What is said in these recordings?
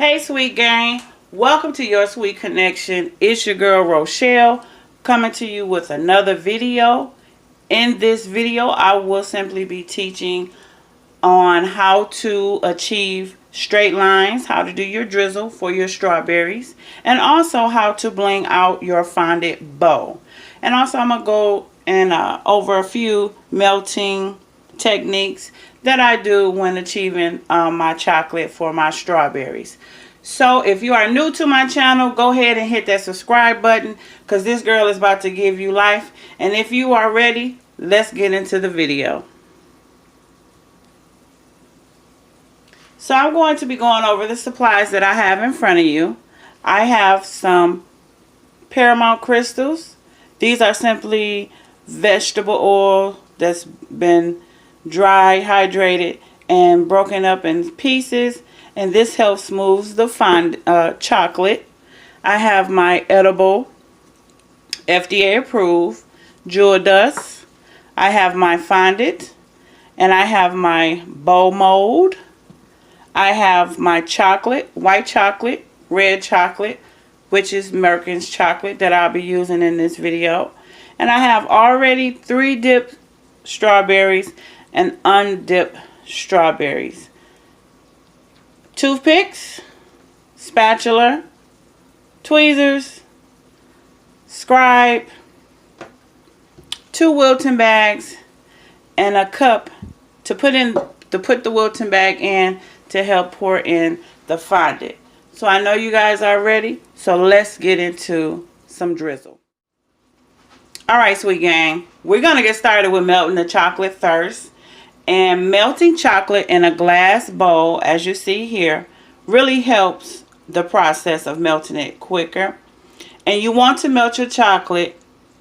Hey sweet gang, welcome to your sweet connection. It's your girl Rochelle coming to you with another video. In this video I will simply be teaching on how to achieve straight lines, how to do your drizzle for your strawberries, and also how to bling out your fondant bow. And also I'm gonna go and over a few melting techniques that I do when achieving my chocolate for my strawberries. So if you are new to my channel, go ahead and hit that subscribe button because this girl is about to give you life. And if you are ready, let's get into the video. So I'm going to be going over the supplies that I have in front of you. I have some Paramount crystals. These are simply vegetable oil that's been dry, hydrated, and broken up in pieces, and this helps smooth the chocolate. I have my edible, FDA approved jewel dust. I have my fondant, and I have my bow mold. I have my chocolate, white chocolate, red chocolate, which is Merckens chocolate that I'll be using in this video. And I have already 3 dipped strawberries and undipped strawberries. Toothpicks, spatula, tweezers, scribe, 2 Wilton bags, and a cup to put the Wilton bag in to help pour in the fondant. So I know you guys are ready, so let's get into some drizzle. Alright sweet gang, we're going to get started with melting the chocolate first. And melting chocolate in a glass bowl, as you see here, really helps the process of melting it quicker. And you want to melt your chocolate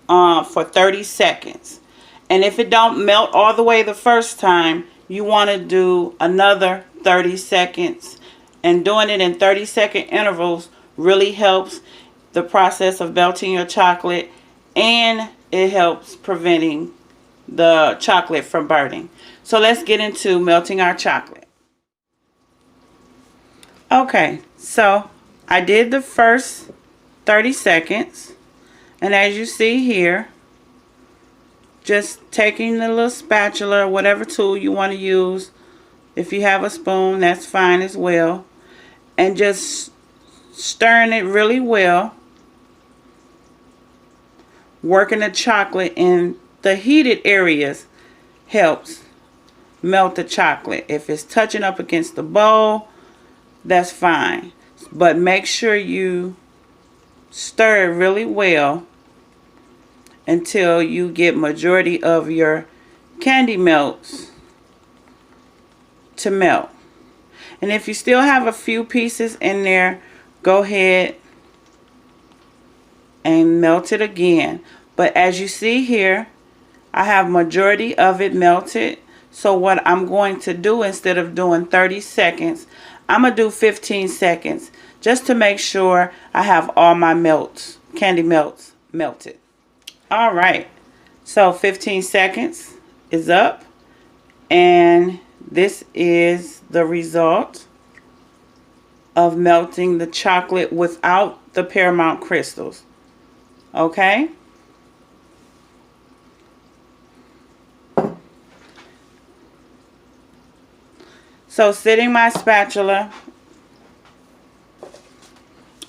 for 30 seconds. And if it don't melt all the way the first time, you want to do another 30 seconds. And doing it in 30-second intervals really helps the process of melting your chocolate, and it helps preventing the chocolate from burning. So let's get into melting our chocolate. Okay, so I did the first 30 seconds, and as you see here, just taking the little spatula, whatever tool you want to use. If you have a spoon, that's fine as well, and just stirring it really well, working the chocolate in the heated areas helps melt the chocolate. If it's touching up against the bowl, that's fine, but make sure you stir it really well until you get majority of your candy melts to melt. And if you still have a few pieces in there, go ahead and melt it again. But as you see here, I have majority of it melted. So what I'm going to do, instead of doing 30 seconds, I'm going to do 15 seconds just to make sure I have all my candy melts melted. All right, so 15 seconds is up, and this is the result of melting the chocolate without the Paramount crystals. Okay? So setting my spatula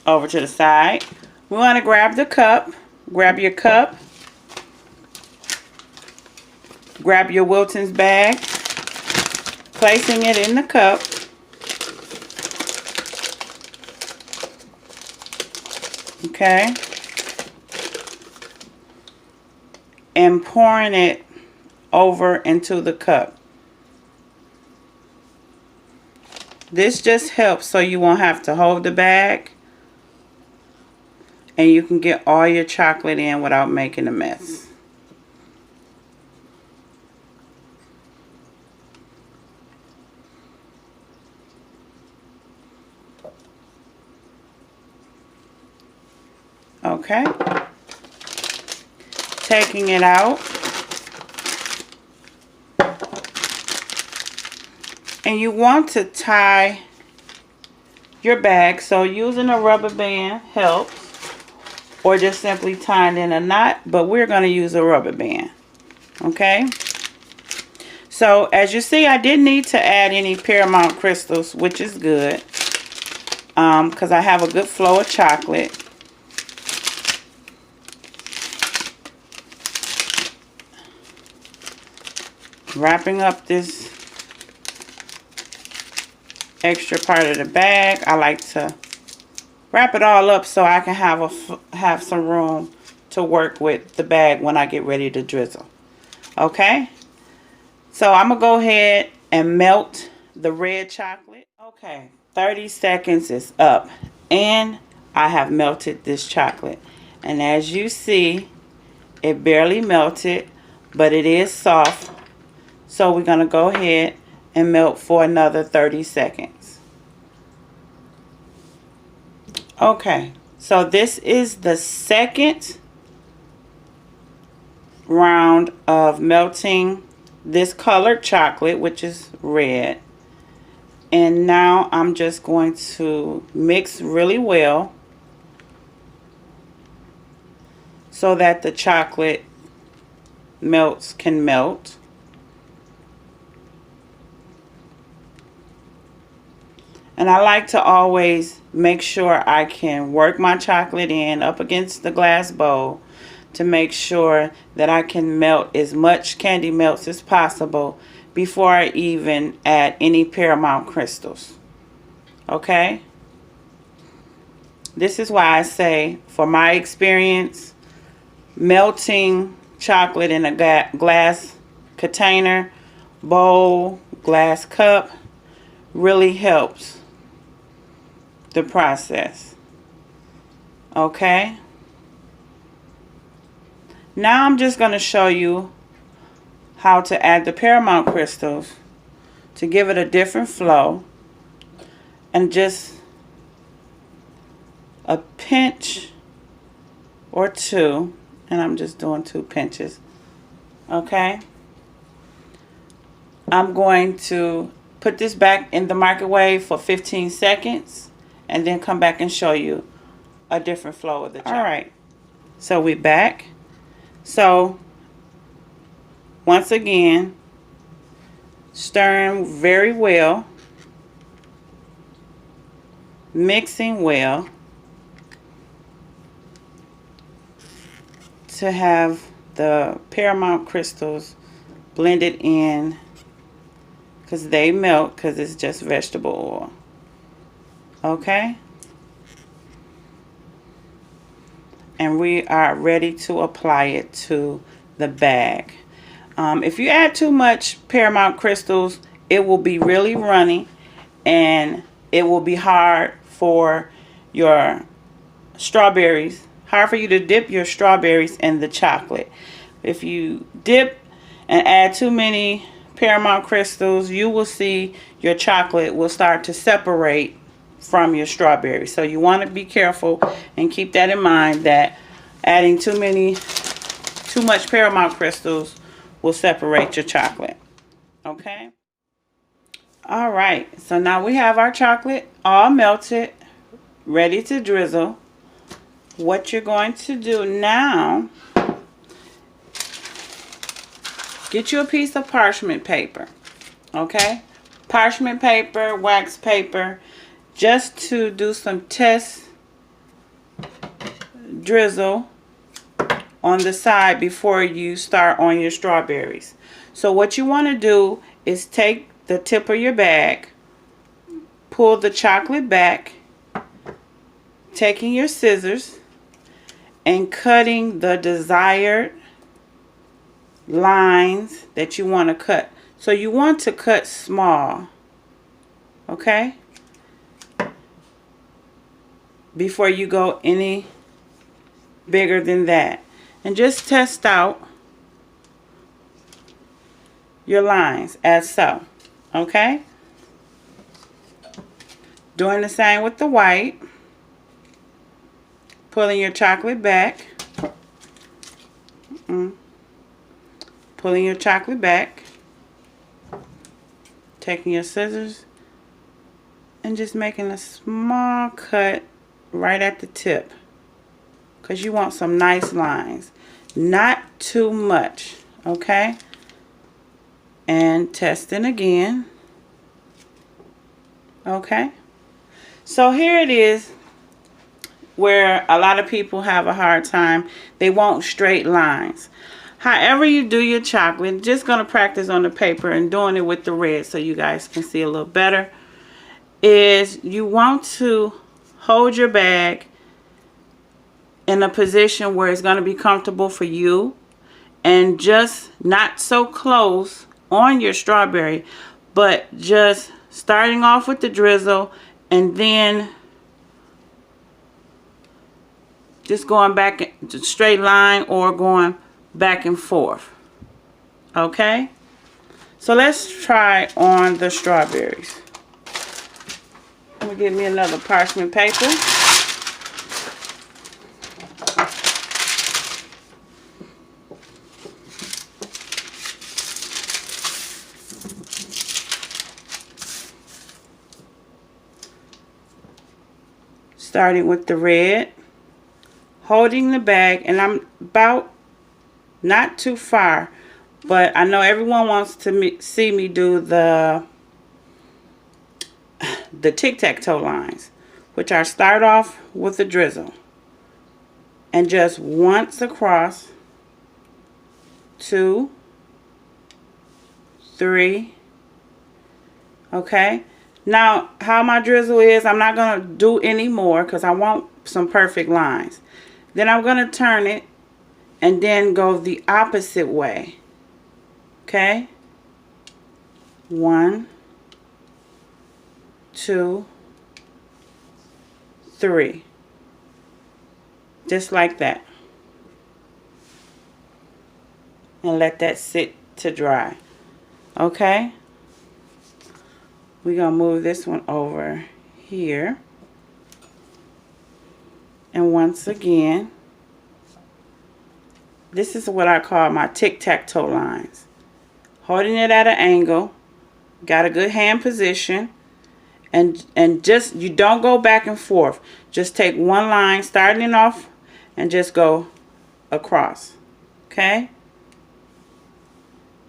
over to the side, we want to grab the cup. Grab your cup. Grab your Wilton's bag, placing it in the cup. Okay. And pouring it over into the cup. This just helps so you won't have to hold the bag, and you can get all your chocolate in without making a mess. Okay. Taking it out. And you want to tie your bag. So using a rubber band helps, or just simply tying in a knot, but we're going to use a rubber band. Okay, so as you see, I didn't need to add any Paramount crystals, which is good, because I have a good flow of chocolate. Wrapping up this extra part of the bag, I like to wrap it all up so I can have some room to work with the bag when I get ready to drizzle. Okay, so I'm gonna go ahead and melt the red chocolate. Okay, 30 seconds is up and I have melted this chocolate, and as you see, it barely melted, but it is soft. So we're gonna go ahead and melt for another 30 seconds. Okay, so this is the second round of melting this colored chocolate, which is red. And now I'm just going to mix really well so that the chocolate can melt. And I like to always make sure I can work my chocolate in up against the glass bowl to make sure that I can melt as much candy melts as possible before I even add any Paramount crystals. Okay? This is why I say, for my experience, melting chocolate in a glass container, bowl, glass cup really helps the process. Okay? Now I'm just going to show you how to add the Paramount crystals to give it a different flow, and just a pinch or two, and I'm just doing 2 pinches. Okay, I'm going to put this back in the microwave for 15 seconds and then come back and show you a different flow of the chocolate. Alright, so we're back. So once again, stirring very well, mixing well to have the Paramount crystals blended in, because they melt because it's just vegetable oil. Okay, and we are ready to apply it to the bag. If you add too much Paramount crystals, it will be really runny and it will be hard for your strawberries, hard for you to dip your strawberries in the chocolate. If you dip and add too many Paramount crystals, you will see your chocolate will start to separate from your strawberries. So you want to be careful and keep that in mind, that adding too much Paramount crystals will separate your chocolate. Okay. All right, so now we have our chocolate all melted, ready to drizzle. What you're going to do now, get you a piece of parchment paper. Okay, parchment paper, wax paper, just to do some test drizzle on the side before you start on your strawberries. So what you want to do is take the tip of your bag, pull the chocolate back, taking your scissors and cutting the desired lines that you want to cut. So you want to cut small, okay, before you go any bigger than that. And just test out your lines as so. Okay, doing the same with the white, pulling your chocolate back, pulling your chocolate back, taking your scissors and just making a small cut right at the tip, because you want some nice lines, not too much. Okay, and testing again. Okay, so here it is where a lot of people have a hard time. They want straight lines. However you do your chocolate, just going to practice on the paper and doing it with the red so you guys can see a little better, is you want to hold your bag in a position where it's going to be comfortable for you, and just not so close on your strawberry, but just starting off with the drizzle and then just going back to straight line or going back and forth. Okay, so let's try on the strawberries. I'm gonna get me another parchment paper. Starting with the red, holding the bag, and I'm about not too far, but I know everyone wants to see me do the tic-tac-toe lines, which I start off with the drizzle and just once across, 2, 3. Okay, now how my drizzle is, I'm not going to do any more because I want some perfect lines. Then I'm going to turn it and then go the opposite way. Okay, 1, 2, 3, just like that, and let that sit to dry. Okay, we're gonna move this one over here, and once again, this is what I call my tic-tac-toe lines. Holding it at an angle, got a good hand position, and just, you don't go back and forth. Just take one line, starting off, and just go across. Okay?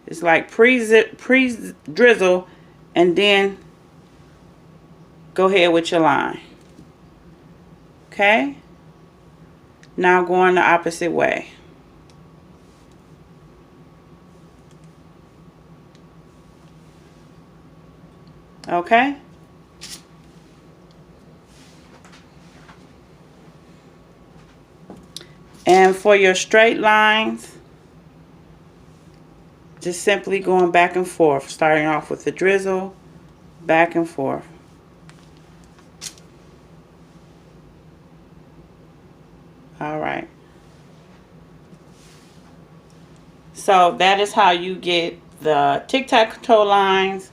It's like pre-drizzle, and then go ahead with your line. Okay? Now going the opposite way. Okay? And for your straight lines, just simply going back and forth, starting off with the drizzle, back and forth. All right. So that is how you get the tic-tac-toe lines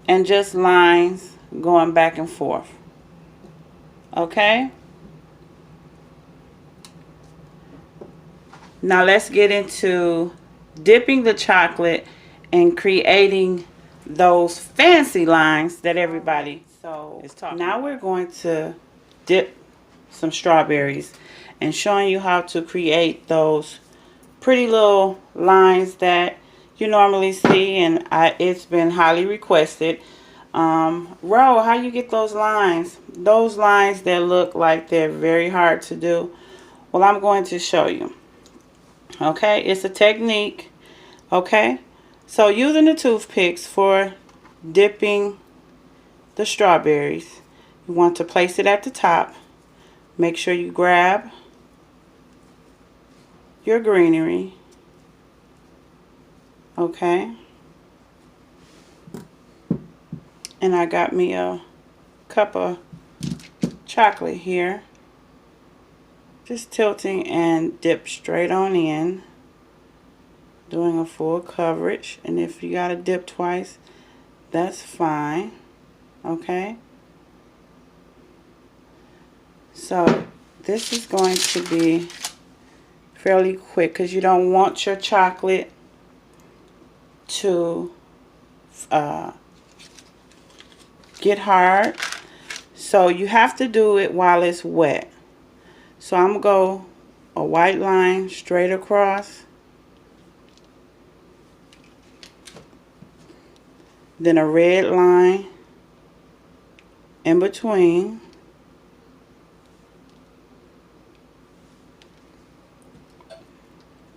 and just lines going back and forth. Okay? Now let's get into dipping the chocolate and creating those fancy lines that everybody is talking about. Now we're going to dip some strawberries and showing you how to create those pretty little lines that you normally see, and it's been highly requested. Ro, how you get those lines? Those lines that look like they're very hard to do. Well, I'm going to show you. Okay, it's a technique. Okay, so using the toothpicks for dipping the strawberries, you want to place it at the top. Make sure you grab your greenery. Okay, and I got me a cup of chocolate here. Just tilting and dip straight on in, doing a full coverage. And if you gotta dip twice, that's fine. Okay, so this is going to be fairly quick because you don't want your chocolate to get hard. So you have to do it while it's wet. So I'm going to go a white line straight across. Then a red line in between.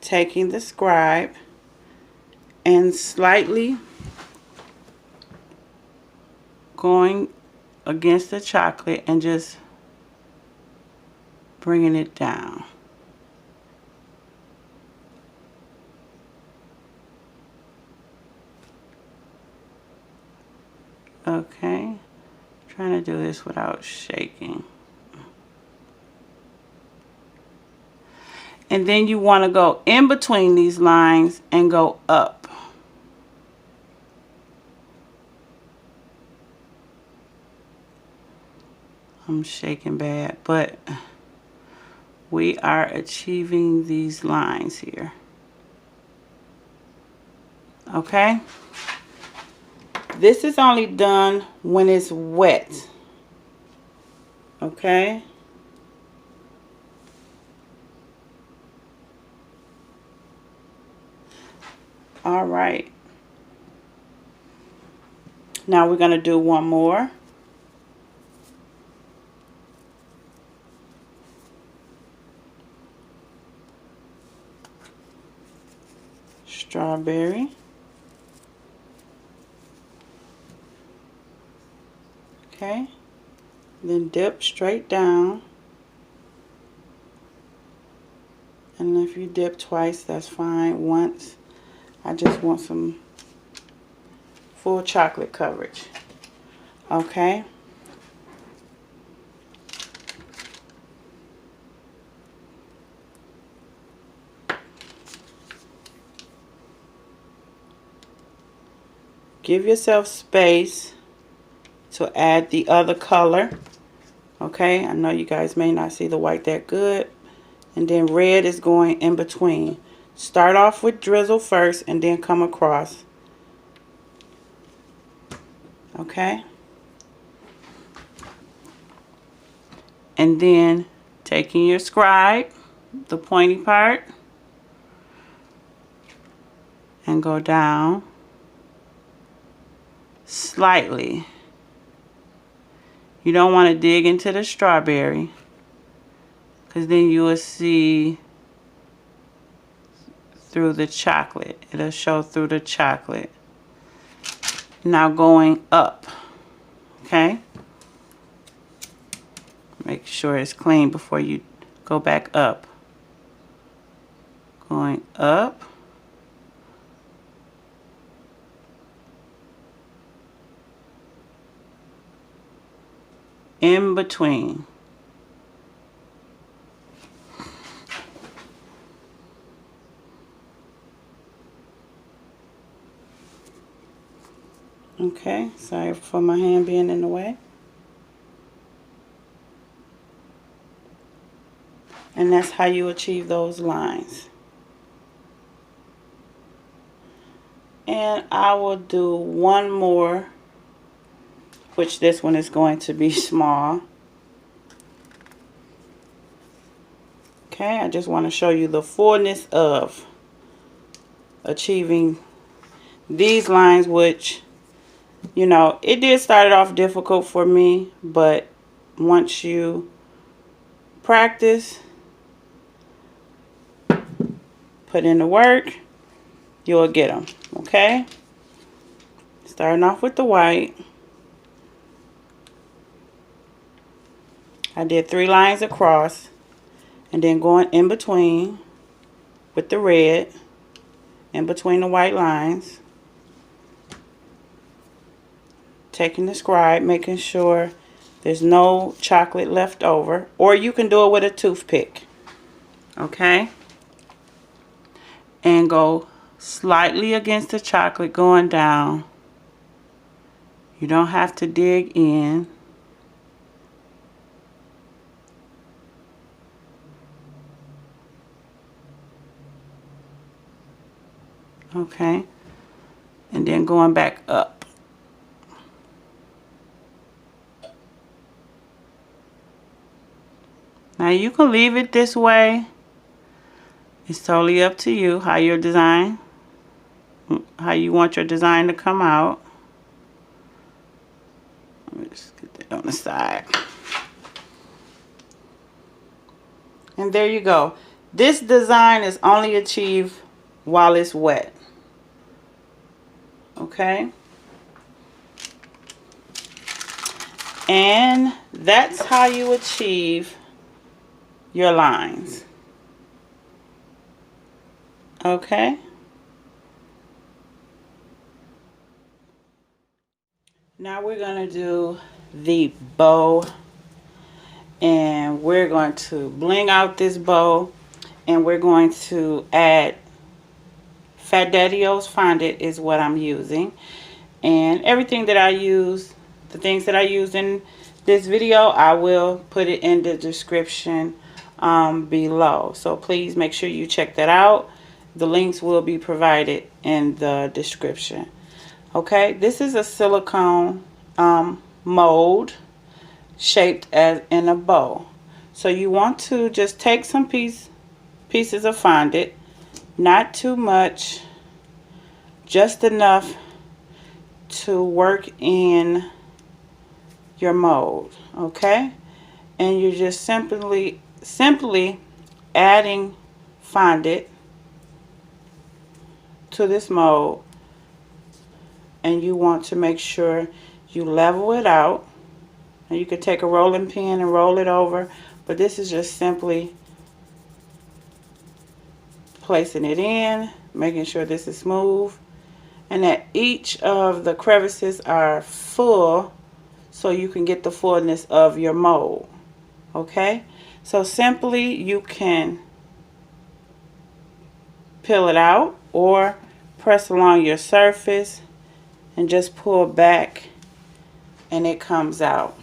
Taking the scribe and slightly going against the chocolate and just bringing it down. Okay, trying to do this without shaking. And then you want to go in between these lines and go up. I'm shaking bad, but we are achieving these lines here. Okay? This is only done when it's wet. Okay? All right. Now we're going to do one more. Strawberry. Okay. Then dip straight down. And if you dip twice, that's fine. Once, I just want some full chocolate coverage. Okay. Give yourself space to add the other color. Okay, I know you guys may not see the white that good. And then red is going in between. Start off with drizzle first and then come across. Okay. And then taking your scribe, the pointy part, and go down slightly. You don't want to dig into the strawberry, because then you will see through the chocolate. It'll show through the chocolate. Now going up. Okay? Make sure it's clean before you go back up. Going up. In between. Okay, sorry for my hand being in the way. And that's how you achieve those lines. And I will do one more, which this one is going to be small. Okay, I just want to show you the fullness of achieving these lines, which, you know, it did start off difficult for me, but once you practice, put in the work, you'll get them. Okay, starting off with the white. I did 3 lines across, and then going in between with the red, in between the white lines. Taking the scribe, making sure there's no chocolate left over, or you can do it with a toothpick. Okay, and go slightly against the chocolate, going down. You don't have to dig in. Okay, and then going back up. Now you can leave it this way. It's totally up to you how you want your design to come out. Let me just get that on the side. And there you go. This design is only achieved while it's wet. Okay? And that's how you achieve your lines. Okay? Now we're going to do the bow. And we're going to bling out this bow. And we're going to add Fat Daddios Fondant is what I'm using. And everything that I use, the things that I use in this video, I will put it in the description below. So please make sure you check that out. The links will be provided in the description. Okay, this is a silicone mold shaped as in a bow. So you want to just take some pieces of fondant, not too much, just enough to work in your mold. Okay, and you're just simply adding fondant to this mold, and you want to make sure you level it out. And you could take a rolling pin and roll it over, but this is just simply placing it in, making sure this is smooth, and that each of the crevices are full so you can get the fullness of your mold. Okay, so simply you can peel it out or press along your surface and just pull back, and it comes out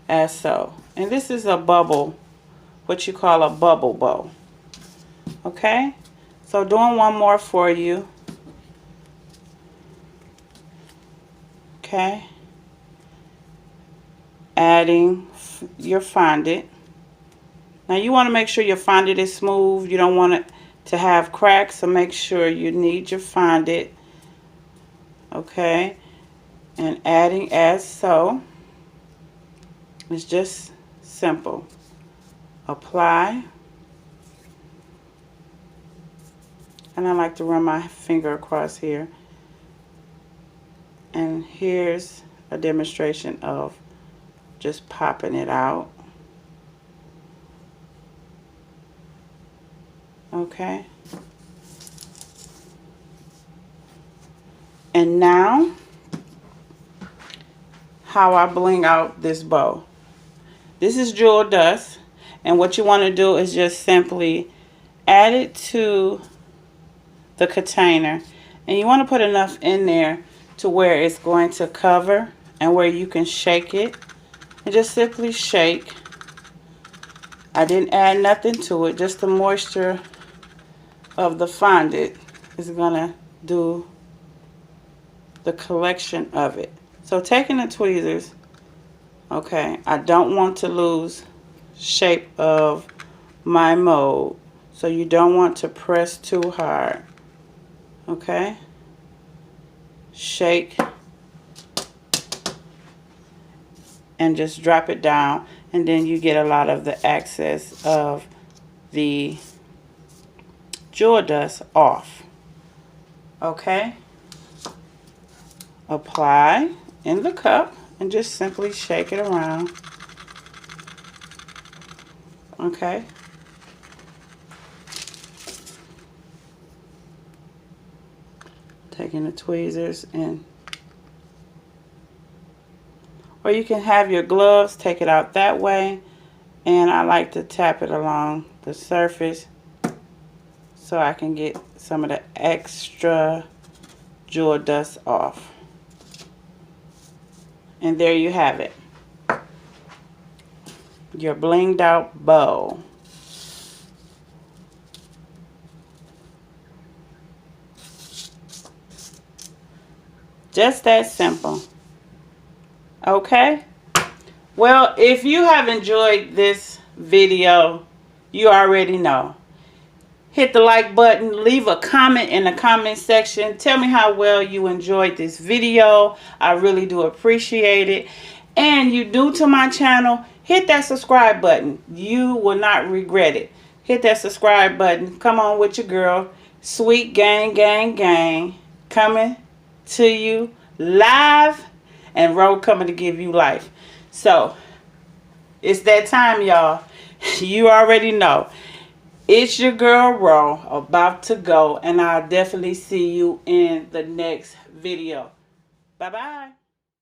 as so. And this is a bubble, what you call a bubble bow. Okay, so doing one more for you. Okay, adding your fondant. Now you want to make sure your fondant is smooth. You don't want it to have cracks, so make sure you need your fondant. Okay, and adding as so. It's just simple. Apply. And I like to run my finger across here. And here's a demonstration of just popping it out. Okay. And now, how I bling out this bow. This is jewel dust, and what you want to do is just simply add it to the container, and you want to put enough in there to where it's going to cover and where you can shake it, and just simply shake. I didn't add nothing to it, just the moisture of the fondant is gonna do the collection of it. So taking the tweezers, okay, I don't want to lose shape of my mold, so you don't want to press too hard. Okay, shake and just drop it down, and then you get a lot of the excess of the jewel dust off. Okay, apply in the cup and just simply shake it around. Okay, taking the tweezers, and or you can have your gloves, take it out that way, and I like to tap it along the surface so I can get some of the extra jewel dust off. And there you have it, your blinged out bow. Just that simple. Okay, Well, if you have enjoyed this video, you already know. Hit the like button. Leave a comment in the comment section. Tell me how well you enjoyed this video. I really do appreciate it. And you new to my channel, hit that subscribe button. You will not regret it. Hit that subscribe button. Come on with your girl. Sweet gang, gang, gang. Coming to you live. And Ro coming to give you life. So, it's that time, y'all. You already know. It's your girl Ro about to go, and I'll definitely see you in the next video. Bye-bye.